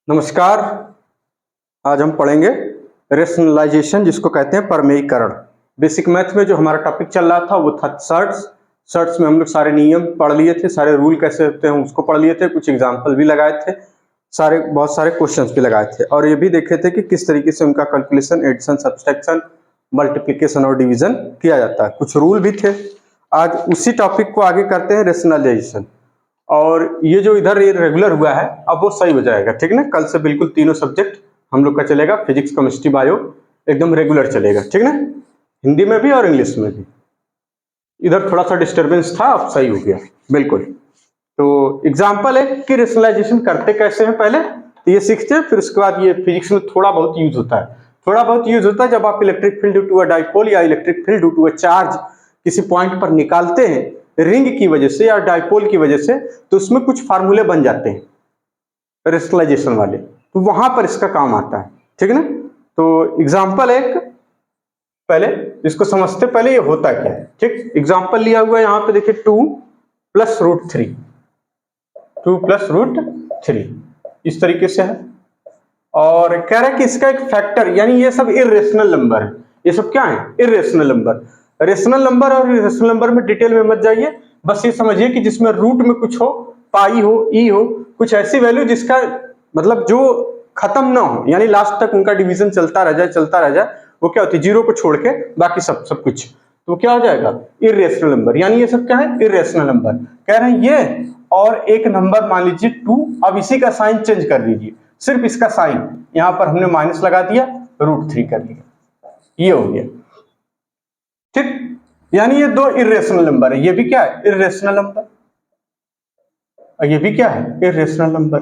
नमस्कार। आज हम पढ़ेंगे रेशनलाइजेशन, जिसको कहते हैं प्रमेयीकरण। बेसिक मैथ में जो हमारा टॉपिक चल रहा था वो था सर्ट्स में हम लोग सारे नियम पढ़ लिए थे, सारे रूल कैसे होते हैं उसको पढ़ लिए थे, कुछ एग्जाम्पल भी लगाए थे, बहुत सारे क्वेश्चंस भी लगाए थे और ये भी देखे थे कि किस तरीके से उनका कैलकुलेशन, एडिशन, सब्सट्रैक्शन, मल्टीप्लिकेशन और डिवीजन किया जाता है। कुछ रूल भी थे। आज उसी टॉपिक को आगे करते हैं, रेशनलाइजेशन। और ये जो इधर ये रेगुलर हुआ है अब वो सही हो जाएगा, ठीक ना। कल से बिल्कुल तीनों सब्जेक्ट हम लोग का चलेगा, फिजिक्स, केमिस्ट्री, बायो, एकदम रेगुलर चलेगा, ठीक ना। हिंदी में भी और इंग्लिश में भी। इधर थोड़ा सा डिस्टरबेंस था, अब सही हो गया बिल्कुल। तो एग्जाम्पल है कि रेशनलाइजेशन करते कैसे हैं, पहले तो ये सीखते हैं, फिर उसके बाद ये फिजिक्स में थोड़ा बहुत यूज होता है। थोड़ा बहुत यूज होता है जब आप electric field due to a dipole या electric field due to a charge किसी पॉइंट पर निकालते हैं रिंग की वजह से या डाइपोल की वजह से, तो उसमें कुछ फार्मूले बन जाते हैं रेशनलाइजेशन वाले, तो वहां पर इसका काम आता है, ठीक है ना। तो एग्जांपल एक पहले इसको समझते, पहले ये होता क्या है, ठीक। एग्जांपल लिया हुआ है यहाँ पे, देखिए 2 + √3, 2 + √3 इस तरीके से है। और कह रहा है कि इसका एक फैक्टर, यानी ये सब इर्रेशनल नंबर है। ये सब क्या है? Irrational number. रेशनल नंबर और इर्रेशनल नंबर में डिटेल में मत जाइए, बस ये समझिए कि जिसमें रूट में कुछ हो, पाई हो, ई हो, कुछ ऐसी वैल्यू जिसका मतलब जो खत्म ना हो, यानी लास्ट तक उनका डिवीजन चलता रह जाए, वो क्या होती है? जीरो को छोड़ के बाकी सब कुछ, तो क्या हो जाएगा? Irrational number. यानी ये सब क्या है? Irrational number. कह रहे हैं ये और एक नंबर मान लीजिए 2, अब इसी का साइन चेंज कर दीजिए, सिर्फ इसका साइन यहां पर हमने माइनस लगा दिया, √3 कर लिया, ये हो गया, ठीक। यानी ये दो इर्रेशनल नंबर है, ये भी क्या है? इर्रेशनल नंबर, और ये भी क्या है? इर्रेशनल नंबर,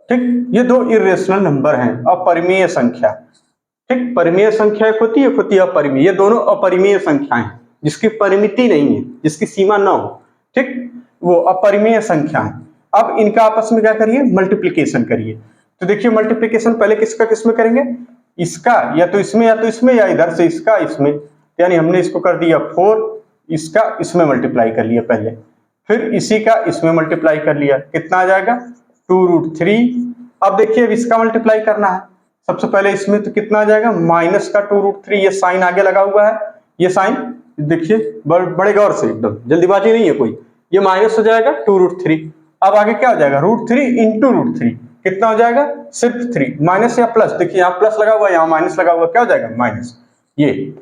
ठीक। ये दो इर्रेशनल नंबर हैं, अपरिमेय संख्या, ठीक। परिमेय संख्या एक होती है अपरिमेय। ये दोनों अपरिमेय संख्याएं हैं, जिसकी परिमिति नहीं है, जिसकी सीमा ना हो, ठीक, वो अपरिमेय संख्या है। अब इनका आपस में क्या करिए? मल्टीप्लीकेशन करिए। तो देखिए मल्टीप्लीकेशन पहले किसका किसमें करेंगे? इसका या तो इसमें या तो इसमें, या इधर से इसका इसमें, यानी हमने इसको कर दिया 4, इसका इसमें मल्टीप्लाई कर लिया पहले, फिर इसी का इसमें मल्टीप्लाई कर लिया, कितना आ जाएगा? 2√3। अब देखिए अब इसका मल्टीप्लाई करना है, सबसे पहले इसमें, तो कितना आ जाएगा? माइनस का 2√3, ये साइन आगे लगा हुआ है, ये साइन देखिए बड़े गौर से, एकदम जल्दीबाजी नहीं है कोई, ये माइनस हो जाएगा 2√3। अब आगे क्या हो जाएगा? √3 इंटू √3, कितना हो जाएगा? सिर्फ 3, माइनस या प्लस, देखिए यहाँ प्लस लगा हुआ, यहाँ माइनस लगा हुआ, क्या हो जाएगा? माइनस, ये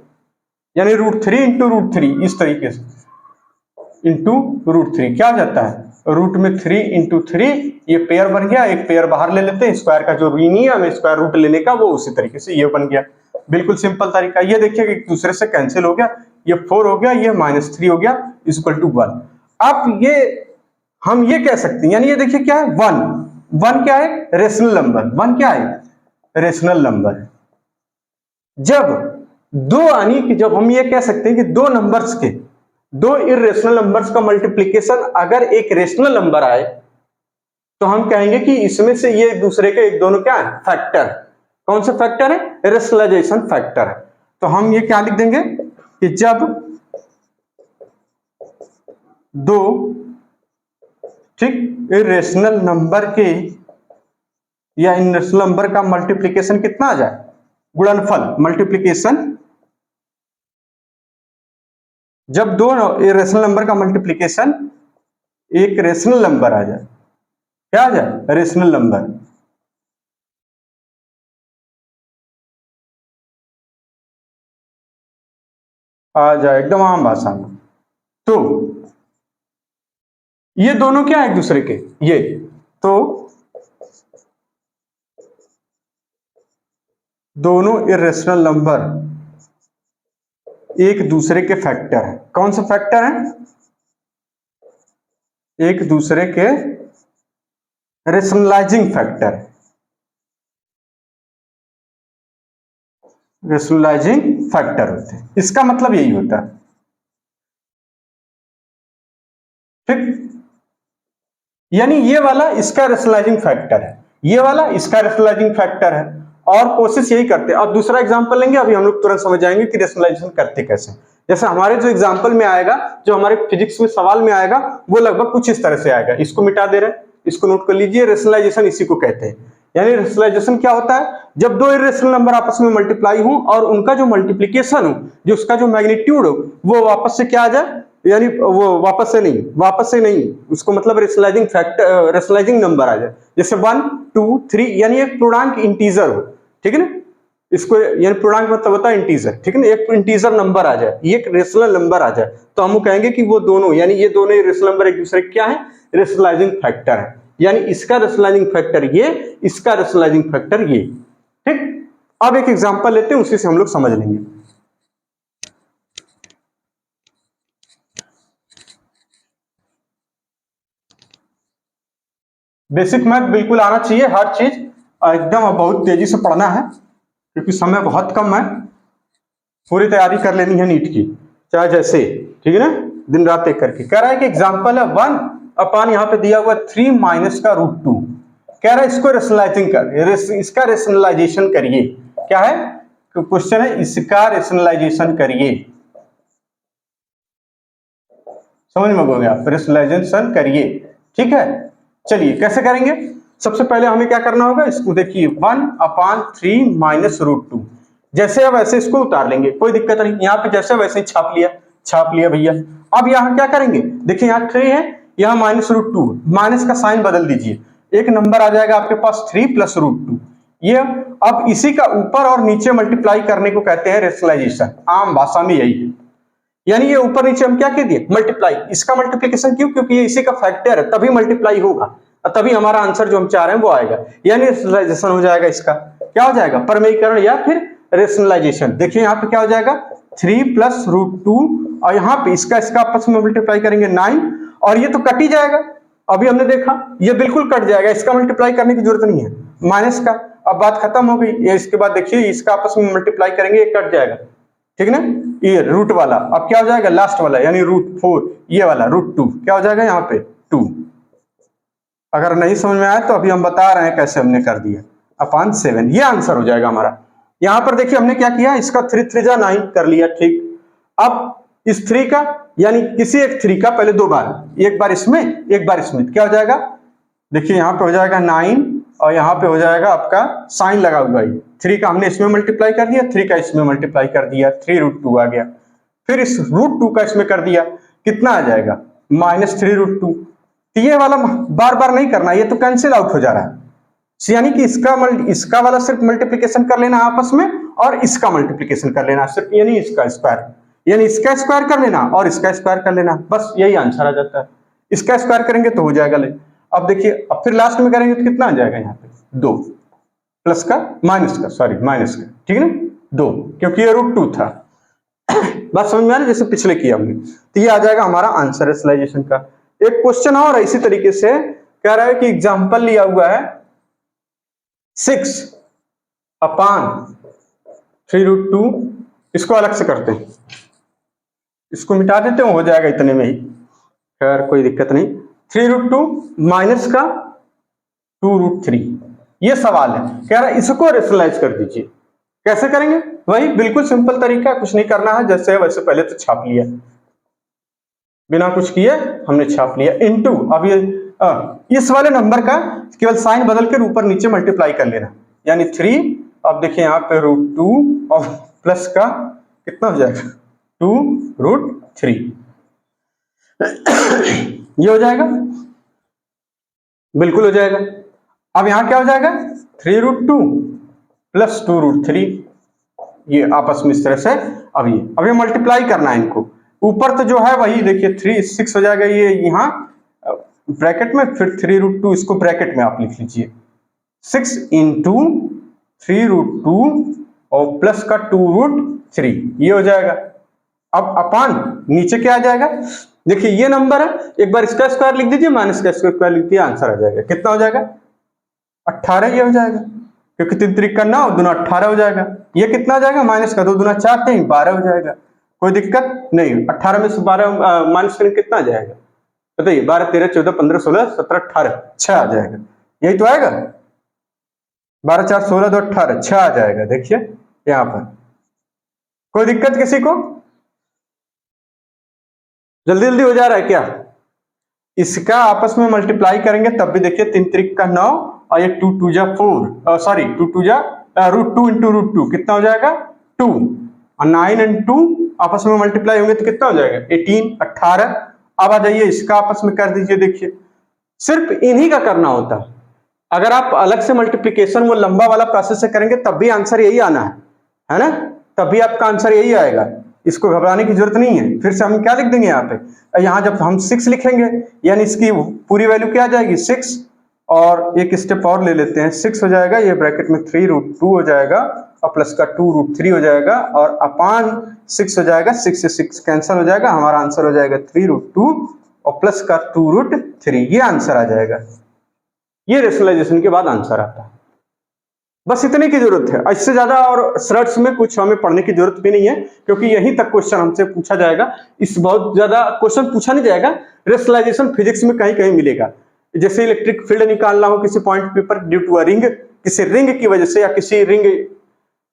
यानी √3 इंटू √3 इस तरीके से, इंटू √3 क्या आ जाता है? रूट में 3 इंटू 3, ये पेयर बन गया। एक पेयर बाहर ले लेते हैं, स्क्वायर का जो नियम है स्क्वायर रूट लेने का, वो उसी तरीके से ये बन गया। बिल्कुल सिंपल तरीका। ये देखिए एक दूसरे से कैंसिल हो गया, ये 4 हो गया, ये -3 हो गया, इक्वल टू 1। अब ये हम ये कह सकते हैं, यानी ये देखिए क्या है? 1 क्या है? Rational number. 1 क्या है? Rational number. जब दो, यानी कि जब हम ये कह सकते हैं कि दो नंबर्स के, दो इर्रेशनल नंबर्स का मल्टीप्लिकेशन अगर एक रेशनल नंबर आए, तो हम कहेंगे कि इसमें से ये एक दूसरे के, एक दोनों क्या है? फैक्टर। कौन सा फैक्टर है? रेशनलाइजेशन फैक्टर है। तो हम ये क्या लिख देंगे कि जब दो, ठीक, इर्रेशनल नंबर के या इर्रेशनल नंबर का मल्टीप्लिकेशन कितना आ जाए? गुणनफल, मल्टीप्लिकेशन। जब दो रेशनल नंबर का मल्टीप्लिकेशन एक रेशनल नंबर आ जाए, क्या आ जाए? Rational number. आ जाए एकदम आम भाषा में, तो ये दोनों क्या है? एक दूसरे के, ये तो दोनों इर्रेशनल नंबर एक दूसरे के फैक्टर है। कौन सा फैक्टर है? एक दूसरे के रेशनलाइजिंग फैक्टर, रेशनलाइजिंग फैक्टर होते हैं। इसका मतलब यही होता है, ठीक। यानी ये वाला इसका रेशनलाइजिंग फैक्टर है, ये वाला इसका रेशनलाइजिंग फैक्टर है, और कोशिश यही करते हैं। अब दूसरा एग्जांपल लेंगे, अभी हम लोग तुरंत समझ जाएंगे कि रेशनलाइजेशन करते कैसे। जैसे हमारे जो एग्जांपल में आएगा, जो हमारे फिजिक्स में सवाल में आएगा, वो लगभग कुछ इस तरह से आएगा। इसको मिटा दे रहे, इसको नोट कर लीजिए, रेशनलाइजेशन इसी को कहते हैं। यानी रेशनलाइजेशन क्या होता है, जब दो इरेशनल नंबर आपस में मल्टीप्लाई हो और उनका जो मल्टीप्लीकेशन हो, जो उसका जो मैग्नीट्यूड हो, वो वापस से क्या आ जाए, यानी वो वापस से नहीं, उसको मतलब रेशनलाइजिंग फैक्टर, रेशनलाइजिंग नंबर आ जाए। जैसे 1 2 3, यानी एक पूर्णांक इंटीजर हो, ठीक है ना, इसको यानी पूर्णांक मतलब होता है इंटीजर, ठीक है ना, एक इंटीजर नंबर आ जाए, ये एक रेशनल नंबर आ जाए, तो हम कहेंगे कि वो दोनों, यानी ये दोनों रेशनल नंबर एक दूसरे क्या है, रेशनलाइजिंग फैक्टर है। यानी इसका रेशनलाइजिंग फैक्टर ये, इसका रेशनलाइजिंग फैक्टर ये, ठीक। अब एक एग्जांपल लेते हैं, उसी से हम लोग समझ लेंगे। बेसिक मैथ बिल्कुल आना चाहिए, हर चीज एकदम बहुत तेजी से पढ़ना है, क्योंकि समय बहुत कम है, पूरी तैयारी कर लेनी है नीट की, चाहे जैसे, ठीक है ना, दिन रात एक करके। कह रहा है कि एग्जांपल है 1 अपान यहाँ पे दिया हुआ 3 माइनस का √2, कह रहा है इसको रेशनलाइजिंग कर, इसका रेशनलाइजेशन करिए। क्या है क्वेश्चन है, इसका रेशनलाइजेशन करिए, समझ में हो गया, रेशनलाइजेशन करिए, ठीक है। चलिए कैसे करेंगे, सबसे पहले हमें क्या करना होगा, इसको देखिए 1/3 माइनस √2, जैसे अब वैसे इसको उतार लेंगे, कोई दिक्कत नहीं, यहाँ पे जैसे वैसे छाप लिया भैया। अब यहाँ क्या करेंगे, देखिए यहाँ 3 है, यहाँ माइनस √2, माइनस का साइन बदल दीजिए, एक नंबर आ जाएगा आपके पास 3 + √2, ये अब इसी का ऊपर और नीचे मल्टीप्लाई करने को कहते हैं रेशनलाइजेशन, आम भाषा में यही है। यानी ये ऊपर नीचे हम क्या कह दिए, मल्टीप्लाई, इसका मल्टीप्लिकेशन क्यों, क्योंकि ये इसी का फैक्टर है, तभी मल्टीप्लाई होगा और तभी हमारा आंसर जो हम चाह रहे हैं वो आएगा, यानी रेशनलाइजेशन हो जाएगा। इसका क्या हो जाएगा, परमेयीकरण या फिर रेशनलाइजेशन। देखिए यहाँ पे क्या हो जाएगा, 3 + √2 और यहाँ पे इसका आपस में मल्टीप्लाई करेंगे 9, और ये तो कट ही जाएगा, अभी हमने देखा ये बिल्कुल कट जाएगा, इसका मल्टीप्लाई करने की जरूरत नहीं है, माइनस का, अब बात खत्म हो गई। ये इसके बाद देखिए इसका आपस में मल्टीप्लाई करेंगे, ये कट जाएगा, ठीक है ना, ये रूट वाला अब क्या हो जाएगा, लास्ट वाला यानी √4, ये वाला √2 क्या हो जाएगा यहाँ पे 2। अगर नहीं समझ में आया तो अभी हम बता रहे हैं कैसे हमने कर दिया, अपान 7, ये आंसर हो जाएगा हमारा। यहाँ पर देखिए हमने क्या किया, इसका 3 3 जा 9 कर लिया, ठीक। अब इस 3 का, यानी किसी एक 3 का पहले 2 बार, एक बार इसमें एक बार इसमें, क्या हो जाएगा, देखिए यहाँ पे हो जाएगा 9 और यहाँ पे हो जाएगा आपका साइन लगा हुआ है, 3 का हमने इसमें मल्टीप्लाई कर दिया, 3 का इसमें मल्टीप्लाई कर दिया, 3 √2 आ गया, फिर इस √2 का इसमें कर दिया, कितना आ जाएगा, -3 √2। तो ये वाला बार बार नहीं करना, ये तो कैंसिल आउट हो जा रहा है, यानी कि इसका वाला सिर्फ मल्टीप्लिकेशन कर लेना आपस में, और इसका मल्टीप्लिकेशन कर लेना सिर्फ, यानी इसका स्क्वायर, यानी इसका स्क्वायर कर लेना और इसका स्क्वायर कर लेना, बस यही आंसर आ जाता है। इसका स्क्वायर करेंगे तो हो जाएगा, ले अब देखिए, अब फिर लास्ट में करेंगे तो कितना आ जाएगा, यहाँ पे 2 प्लस का माइनस का, ठीक है ना, 2, क्योंकि ये √2 था। बात समझ में आ रही, जैसे पिछले किया हमने, तो ये आ जाएगा हमारा आंसर रेशनलाइजेशन का। एक क्वेश्चन और इसी तरीके से कह रहा है कि एग्जांपल लिया हुआ है 6/3 √2, इसको अलग से करते हैं, इसको मिटा देते हैं, हो जाएगा इतने में ही, खैर कोई दिक्कत नहीं। 3 √2 माइनस का 2 √3, ये सवाल है, कह रहा है इसको रेशनलाइज कर दीजिए। कैसे करेंगे, वही बिल्कुल सिंपल तरीका, कुछ नहीं करना है, जैसे है वैसे पहले तो छाप लिया, बिना कुछ किए हमने छाप लिया, इनटू अब ये इस वाले नंबर का केवल साइन बदल कर ऊपर नीचे मल्टीप्लाई कर लेना, यानी 3, अब देखिए यहाँ पे √2 और प्लस का कितना हो जाएगा 2 √3, ये हो जाएगा, बिल्कुल हो जाएगा। अब यहां क्या हो जाएगा, 3 √2 प्लस 2 √3, ये आपस में इस तरह से, अब ये मल्टीप्लाई करना है इनको, ऊपर तो जो है वही देखिए 3 6 हो जाएगा, ये यहाँ ब्रैकेट में, फिर 3 √2 इसको ब्रैकेट में आप लिख लीजिए, 6 × 3 √2 और प्लस का 2 √3, ये हो जाएगा। अब अपान नीचे क्या आ जाएगा, देखिए ये नंबर है, एक बार इसका स्क्वायर लिख दीजिए, माइनस का स्क्वायर लिख दिया, आंसर आ जाएगा, कितना हो जाएगा 18, ये हो जाएगा, क्योंकि 3 3 का 9 2 18 हो जाएगा, ये कितना हो जाएगा, माइनस का 2 2 4 3 12 हो जाएगा, कोई दिक्कत नहीं। 18 में से 12 माइनस करें कितना आ जाएगा, बताइए, 12 13 14 15 16 17 18 6 आ जाएगा, यही तो आएगा, 12 4 16 2 18 6 आ जाएगा, देखिए यहाँ पर, कोई दिक्कत किसी को, जल्दी जल्दी हो जा रहा है क्या, इसका आपस में मल्टीप्लाई करेंगे तब भी देखिए 3 त्रिक का 9 और ये 2 2 जा 4, सॉरी 2 2 जा √2 इंटू √2 कितना हो जाएगा 2, और 9 एंड 2 आपस में मल्टीप्लाई होंगे तो कितना हो जाएगा 18 18। अब आ जाइए इसका आपस में कर दीजिए। देखिए सिर्फ इन्हीं का करना होता है, अगर आप अलग से मल्टीप्लीकेशन वो लंबा वाला प्रोसेस से करेंगे तब भी आंसर यही आना है ना, तब भी आपका आंसर यही आएगा, इसको घबराने की जरूरत नहीं है। फिर से हम क्या लिख देंगे यहाँ पे, यहाँ जब हम 6 लिखेंगे यानी इसकी पूरी वैल्यू क्या आ जाएगी 6, और एक स्टेप और ले लेते हैं, 6 हो जाएगा, ये ब्रैकेट में 3√2 हो जाएगा और प्लस का 2√3 हो जाएगा और अपान 6 हो जाएगा, 6 से 6 कैंसिल हो जाएगा, हमारा आंसर हो जाएगा 3√2 और प्लस का 2√3, ये आंसर आ जाएगा। ये रेशनलाइजेशन के बाद आंसर आता है। बस इतने की जरूरत है, इससे ज्यादा और सर्च में कुछ हमें पढ़ने की जरूरत भी नहीं है, क्योंकि यहीं तक क्वेश्चन हमसे पूछा जाएगा। इस बहुत ज्यादा क्वेश्चन पूछा नहीं जाएगा, रेशनलाइजेशन फिजिक्स में कहीं कहीं मिलेगा। जैसे इलेक्ट्रिक फील्ड निकालना हो किसी पॉइंट पे पर ड्यू टू अ रिंग, किसी रिंग की वजह से या किसी रिंग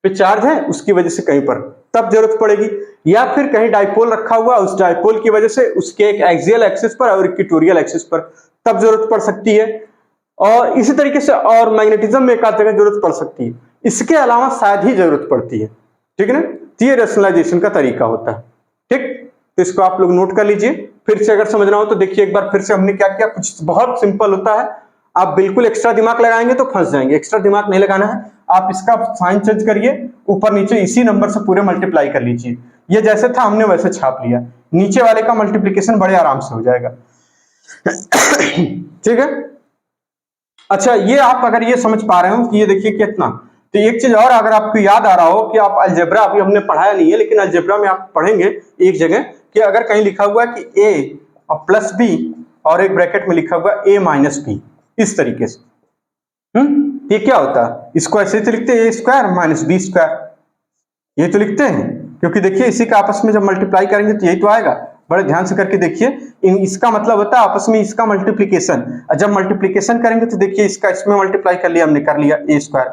पे चार्ज है उसकी वजह से कहीं पर, तब जरूरत पड़ेगी। या फिर कहीं डाइपोल रखा हुआ, उस डाइपोल की वजह से उसके एक एक्सियल एक्सिस पर और इक्वेटोरियल एक्सिस पर, तब जरूरत पड़ सकती है। और इसी तरीके से और मैग्नेटिज्म में एक आध जगह जरूरत पड़ सकती है, इसके अलावा शायद ही जरूरत पड़ती है। ठीक है ना, तो ये रेशनलाइजेशन का तरीका होता है। ठीक, तो इसको आप लोग नोट कर लीजिए। फिर से अगर समझना हो तो देखिए एक बार फिर से हमने क्या किया, कुछ बहुत सिंपल होता है, आप बिल्कुल एक्स्ट्रा दिमाग लगाएंगे तो फंस जाएंगे, एक्स्ट्रा दिमाग नहीं लगाना है। आप इसका साइन चेंज करिए, ऊपर नीचे इसी नंबर से पूरे मल्टीप्लाई कर लीजिए, ये जैसे था हमने वैसे छाप लिया, नीचे वाले का मल्टीप्लीकेशन बड़े आराम से हो जाएगा। ठीक है, अच्छा ये आप अगर ये समझ पा रहे हो कि ये देखिए कितना, तो एक चीज और अगर आपको याद आ रहा हो कि आप अलजेब्रा अभी हमने पढ़ाया नहीं है, लेकिन अलजेब्रा में आप पढ़ेंगे एक जगह कि अगर कहीं लिखा हुआ है कि a और प्लस b और एक ब्रैकेट में लिखा हुआ a माइनस बी, इस तरीके से, ये क्या होता है, इसको ऐसे तो लिखते हैं a square minus B square, ये तो लिखते हैं, क्योंकि देखिए इसी का आपस में जब मल्टीप्लाई करेंगे तो यही तो आएगा। बड़े ध्यान से करके देखिए, इसका मतलब होता है आपस में इसका मल्टीप्लीकेशन, जब मल्टीप्लीकेशन करेंगे तो देखिए इसका इसमें मल्टीप्लाई कर लिया हमने, कर लिया a स्क्वायर,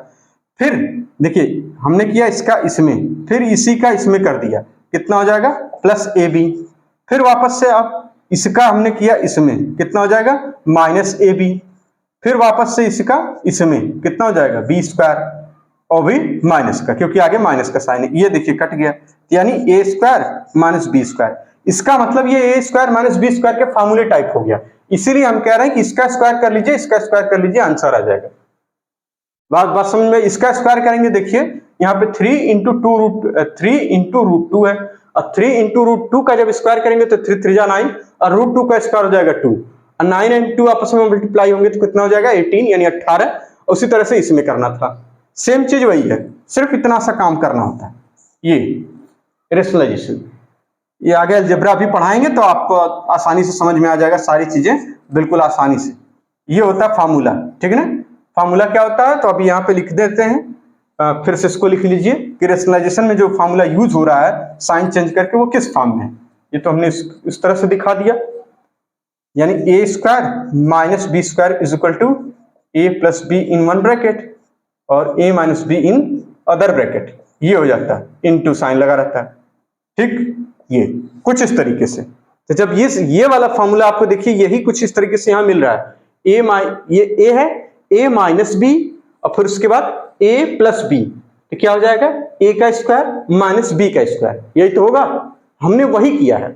फिर देखिए हमने किया इसका इसमें, फिर इसी का इसमें कर दिया, कितना हो जाएगा प्लस ab, फिर वापस से अब इसका हमने किया इसमें, कितना हो जाएगा माइनस ab, फिर वापस से इसका इसमें कितना हो जाएगा b स्क्वायर, और भी माइनस का, क्योंकि आगे माइनस का साइन है, ये देखिए कट गया, यानी a square minus B square. इसका मतलब ये a square minus B square के फार्मूले टाइप हो गया, इसीलिए हम कह रहे हैं कि इसका स्क्वायर कर लीजिए, इसका स्क्वायर कर लीजिए, आंसर आ जाएगा। बात समझ में, इसका स्क्वायर करेंगे, देखिए यहाँ पे 3 इंटू रूट टू है, और 3 इंटू √2 का जब स्क्वायर करेंगे तो 3 3 जा 9, और √2 का स्क्वायर हो जाएगा 2, और 9 एंड 2 आपस में मल्टीप्लाई होंगे तो कितना हो जाएगा 18 यानी 18। उसी तरह से इसमें करना था, सेम चीज वही है, सिर्फ इतना सा काम करना होता है। ये रेशनलाइजेशन, ये आगे अलजेब्रा भी पढ़ाएंगे तो आपको आसानी से समझ में आ जाएगा सारी चीजें, बिल्कुल आसानी से। ये होता है फार्मूला, ठीक है ना, फार्मूला क्या होता है, तो अभी यहाँ पे लिख देते हैं, फिर से इसको लिख लीजिए कि रेशनलाइजेशन में जो फार्मूला यूज हो रहा है साइन चेंज करके वो किस फॉर्म में है। ये तो हमने इस तरह से दिखा दिया, यानी a square minus B square is equal to a plus B in one bracket और a minus B in other bracket, ये हो जाता है, इनटू साइन लगा रहता है। ठीक, ये कुछ इस तरीके से, तो जब ये वाला फॉर्मूला आपको देखिए यही कुछ इस तरीके से यहाँ मिल रहा है, ये a है, a माइनस बी और फिर उसके बाद a प्लस बी, तो क्या हो जाएगा a का स्क्वायर माइनस बी का स्क्वायर, यही तो होगा, हमने वही किया है।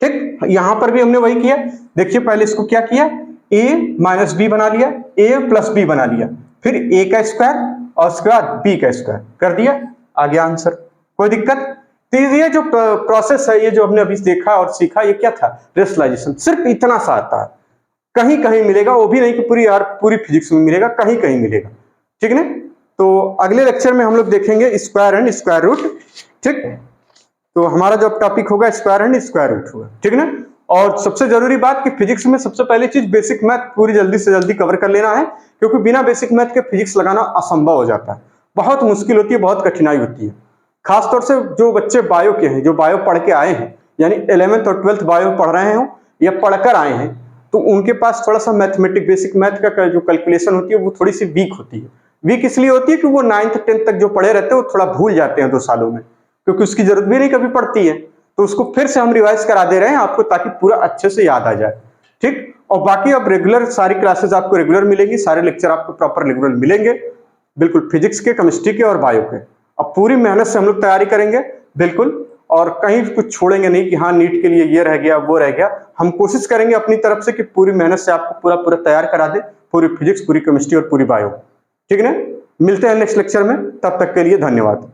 ठीक, यहां पर भी हमने वही किया, देखिए पहले इसको क्या किया, a माइनस बी बना लिया, a प्लस बी बना लिया, फिर a का स्क्वायर और उसके बाद b का स्क्वायर कर दिया, आ गया आंसर, कोई दिक्कत। तो ये जो प्रोसेस है, ये जो हमने अभी देखा और सीखा, ये क्या था, रेशनलाइजेशन, सिर्फ इतना सा आता है, कहीं कहीं मिलेगा, वो भी नहीं कि पूरी फिजिक्स में मिलेगा, कहीं कहीं मिलेगा। ठीक है ना, तो अगले लेक्चर में हम लोग देखेंगे स्क्वायर एंड स्क्वायर रूट। ठीक, तो हमारा जो टॉपिक होगा स्क्वायर एंड स्क्वायर रूट होगा, ठीक है ना। और सबसे जरूरी बात कि फिजिक्स में सबसे पहली चीज बेसिक मैथ पूरी जल्दी से जल्दी कवर कर लेना है, क्योंकि बिना बेसिक मैथ के फिजिक्स लगाना असंभव हो जाता है, बहुत मुश्किल होती है, बहुत कठिनाई होती है। खासतौर से जो बच्चे बायो के हैं, जो बायो पढ़ के आए हैं, यानी 11th और 12th बायो पढ़ रहे हो या पढ़कर आए हैं, तो उनके पास थोड़ा सा मैथमेटिक बेसिक मैथ का जो कैलकुलेशन होती है वो थोड़ी सी वीक होती है। वीक इसलिए होती है कि वो 9th 10th तक जो पढ़े रहते हैं वो थोड़ा भूल जाते हैं 2 सालों में, क्योंकि उसकी जरूरत भी नहीं कभी पड़ती है, तो उसको फिर से हम रिवाइज करा दे रहे हैं आपको, ताकि पूरा अच्छे से याद आ जाए। ठीक, और बाकी अब रेगुलर सारी क्लासेस आपको रेगुलर मिलेंगी, सारे लेक्चर आपको प्रॉपर रेगुलर मिलेंगे, बिल्कुल फिजिक्स के, केमिस्ट्री के और बायो के। अब पूरी मेहनत से हम लोग तैयारी करेंगे बिल्कुल, और कहीं कुछ छोड़ेंगे नहीं कि हाँ नीट के लिए ये रह गया वो रह गया। हम कोशिश करेंगे अपनी तरफ से कि पूरी मेहनत से आपको पूरा पूरा तैयार करा दे, पूरी फिजिक्स, पूरी केमिस्ट्री और पूरी बायो। ठीक है ना, मिलते हैं नेक्स्ट लेक्चर में, तब तक के लिए धन्यवाद।